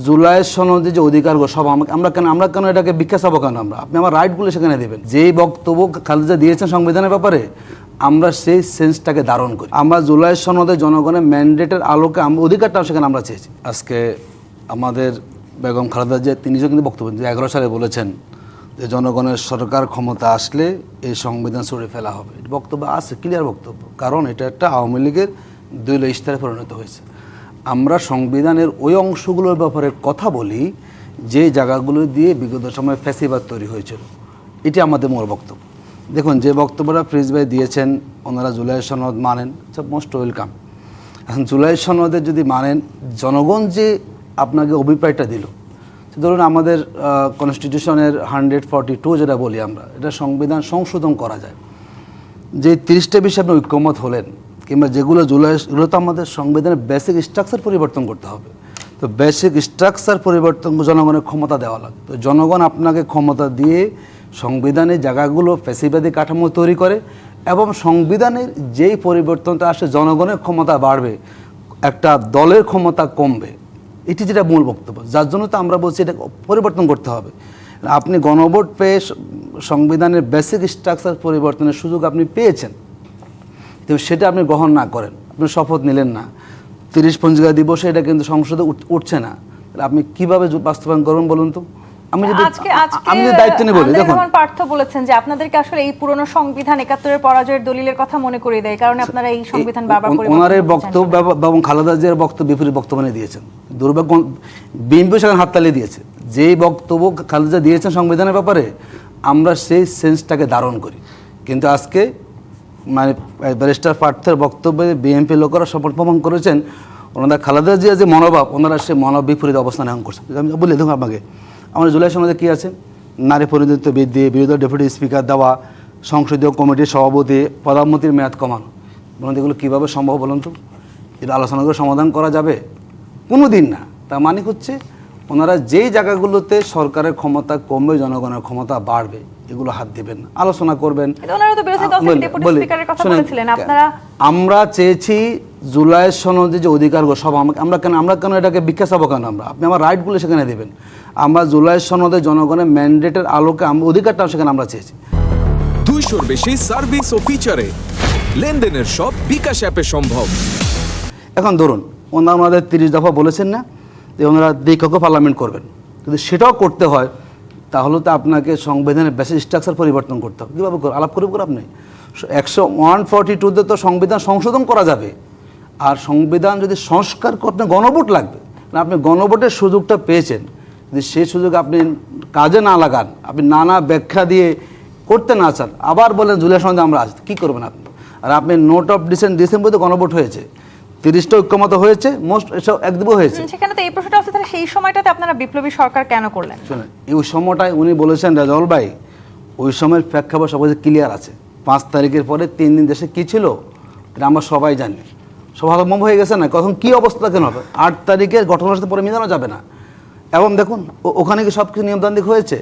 জুলাই সনদে যে অধিকারগুলো সব আমরা কেন এটাকে ভিক্ষা চাবো কেন? আপনি আমার রাইটগুলো সেখানে দেবেন। যেই বক্তব্য খালেদা দিয়েছেন সংবিধানের ব্যাপারে আমরা সেই সেন্সটাকে ধারণ করি। আমরা জুলাই সনদে জনগণের ম্যান্ডেটের আলোকে অধিকারটাও সেখানে আমরা চেয়েছি। আজকে আমাদের বেগম খালেদা জিয়া তিনিও কিন্তু বক্তব্য 2011 সালে বলেছেন যে জনগণের সরকার ক্ষমতা আসলে এই সংবিধান ছুঁড়ে ফেলা হবে। বক্তব্য আছে, ক্লিয়ার বক্তব্য, কারণ এটা একটা আওয়ামী লীগের দলীয় ইশতেহারে পরিণত হয়েছে। আমরা সংবিধানের ওই অংশগুলোর ব্যাপারে কথা বলি যে জায়গাগুলো দিয়ে বিগত সময়ে ফ্যাসিবাদ তৈরি হয়েছিল, এটি আমাদের মূল বক্তব্য। দেখুন, যে বক্তব্যটা ফ্রিজ ভাই দিয়েছেন, ওনারা জুলাই সনদ মানেন, মোস্ট ওয়েলকাম। এখন জুলাই সনদে যদি মানেন, জনগণ যে আপনাকে অভিপ্রায়টা দিল, ধরুন আমাদের কনস্টিটিউশনের 142 যেটা বলি আমরা, এটা সংবিধান সংশোধন করা যায়। যে 30টা বিষয়ে আপনি ঐক্যমত হলেন, কিংবা যেগুলো এগুলো তো আমাদের সংবিধানের বেসিক স্ট্রাকচার পরিবর্তন করতে হবে। তো বেসিক স্ট্রাকচার পরিবর্তন জনগণের ক্ষমতা দেওয়া লাগবে। তো জনগণ আপনাকে ক্ষমতা দিয়ে সংবিধানের জায়গাগুলো ফ্যাসিবাদী কাঠামো তৈরি করে, এবং সংবিধানের যেই পরিবর্তনটা আসে জনগণের ক্ষমতা বাড়বে, একটা দলের ক্ষমতা কমবে, এটি যেটা মূল বক্তব্য। যার জন্য তো আমরা বলছি এটা পরিবর্তন করতে হবে। আপনি গণভোট পেয়ে সংবিধানের বেসিক স্ট্রাকচার পরিবর্তনের সুযোগ আপনি পেয়েছেন, কিন্তু সেটা আপনি গ্রহণ না করেন, আপনি শপথ নিলেন না, 30 পঞ্জিকা দিবসে এটা কিন্তু সংসদে উঠছে না, তাহলে আপনি কীভাবে বাস্তবায়ন করবেন বলুন তো? আমি যদি দায়িত্ব নিয়ে বলি, দেখুন পার্থ বলেছেন যে আপনাদেরকে আসলে এই পুরনো সংবিধান 71-এর পরাজয়ের দলিলের কথা মনে করিয়ে দেয়, কারণ আপনারা এই সংবিধান বারবার ওনারের বক্তব্য এবং খালেদা জিয়ার বক্তব্য বিপরীত বক্তব্য নিয়ে দিয়েছেন। দুর্ভাগ্য, বিএনপি সেখানে হাততালি দিয়েছে। যেই বক্তব্য খালেদা দিয়েছেন সংবিধানের ব্যাপারে আমরা সেই সেন্সটাকে ধারণ করি, কিন্তু আজকে মানে ব্যারিস্টার পার্থের বক্তব্যে বিএনপি লোকেরা সমর্থন করেছেন। ওনারা খালেদা জিয়া যে মনোভাব, ওনারা সে মনোভাব বিপরীত অবস্থান এখন করছে। আমি বলি, দেখুন আমাকে আমাদের জুলাই সনদে কী আছে? নারী প্রতিনিধিত্ব বৃদ্ধি, বিরোধী ডেপুটি স্পিকার দেওয়া, সংসদীয় কমিটির সভাপতি, প্রধানমন্ত্রীর মেয়াদ কমানো। বলুন এগুলো কীভাবে সম্ভব বলুন তো? এটা আলোচনা করে সমাধান করা যাবে? কোনো দিন না। তার মানে হচ্ছে ওনারা যেই জায়গাগুলোতে সরকারের ক্ষমতা কমবে, জনগণের ক্ষমতা বাড়বে, এগুলো হাত দিবেন না, আলোচনা করবেন। আমরা চেয়েছি জুলাই সনদে যে অধিকারগুলো সব আমরা কেন এটাকে ভিক্ষা চাবো কেন? আপনি আমার রাইটগুলো সেখানে দেবেন। আমরা জুলাই সনদে জনগণের ম্যান্ডেটের আলোকে অধিকারটাও সেখানে আমরা চেয়েছি। 200-র বেশি সার্ভিস ও ফিচারে লেনদেনের সব বিকাশ অ্যাপে সম্ভব। এখন ধরুন ওনাদের 30 দফা বলেছেন না যে ওনারা দীর্ঘ পার্লামেন্ট করবেন, যদি সেটাও করতে হয় তাহলে তো আপনাকে সংবিধানের বেসিক স্ট্রাকচার পরিবর্তন করতে হবে। কীভাবে আলাপ করবেন আপনি? 142-তে তো সংবিধান সংশোধন করা যাবে, আর সংবিধান যদি সংস্কার করতে গণভোট লাগবে। আপনি গণভোটের সুযোগটা পেয়েছেন, যদি সেই সুযোগ আপনি কাজে না লাগান, আপনি নানা ব্যাখ্যা দিয়ে করতে না চান, আবার বলেন জুলাই সনদে আমরা আছি, কী করবেন আপনি? আর আপনি নোট অফ ডিসেম্বরে গণভোট হয়েছে, 30টা ঐক্যমত হয়েছে, মোস্ট এসব একদিবও হয়েছে। সেখানে তো এই প্রশ্নটা আছে, তাহলে সেই সময়টাতে আপনারা বিপ্লবী সরকার কেন করলেন? শুনুন, এই সময়টায় উনি বলেছেন রাজাউল ভাই, ওই সময়ের প্রেক্ষাপট সবাই ক্লিয়ার আছে। 5 তারিখের পরে 3 দিন দেশে কী ছিল এটা আমরা সবাই জানি। সব হতভম্ব হয়ে গেছে না, কখন কী অবস্থা কেন হবে? 8 তারিখের ঘটনার সাথে পরে মেলানো যাবে না। এবং দেখুন ওখানে কি সব কিছু নিয়মতান্ত্রিক হয়েছে?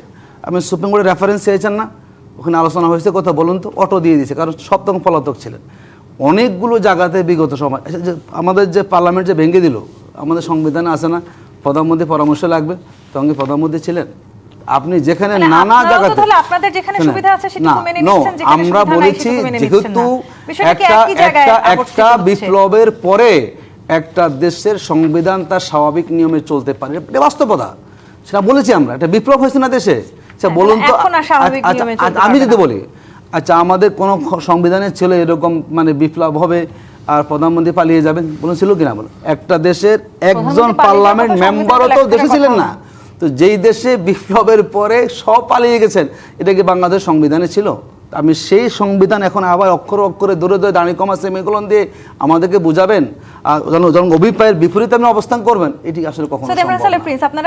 আপনি সুপ্রিম কোর্টের রেফারেন্স চেয়েছেন না, ওখানে আলোচনা হয়েছে, কথা বলুন তো, অটো দিয়ে দিয়েছে, কারণ সব তখন পলাতক ছিলেন। অনেকগুলো জায়গাতে বিগত সময় আমাদের যে পার্লামেন্ট যে ভেঙে দিল, আমাদের সংবিধানে আছে না প্রধানমন্ত্রী পরামর্শ লাগবে, তখন কি প্রধানমন্ত্রী ছিলেন? আপনি যেখানে নানা জায়গাতে আমরা বলেছি, যেহেতু একটা বিপ্লবের পরে একটা দেশের সংবিধান তার স্বাভাবিক নিয়মে চলতে পারে, এটা বাস্তবতা। সেটা বলেছি আমরা, একটা বিপ্লব হয়েছে না দেশে। আচ্ছা বলুন তো, আমি যদি বলি, আচ্ছা আমাদের কোন সংবিধানে ছিল এরকম মানে বিপ্লব হবে আর প্রধানমন্ত্রী পালিয়ে যাবেন? বলুন ছিল কিনা? বলুন একটা দেশের একজন পার্লামেন্ট মেম্বারও তো দেশে ছিলেন না। তো যেই দেশে বিপ্লবের পরে সব পালিয়ে গেছেন, এটা কি বাংলাদেশ সংবিধানে ছিল? আমি সেই সংবিধান এখন আবার অক্ষরে অক্ষরে দূরে দূরে দাঁড়িয়ে কমা সেমিকোলন দিয়ে আমাদেরকে বুঝাবেন, আর অভিপ্রায়ের বিপরীতে আপনি অবস্থান করবেন, এটি আসলে কখনো সম্ভব না।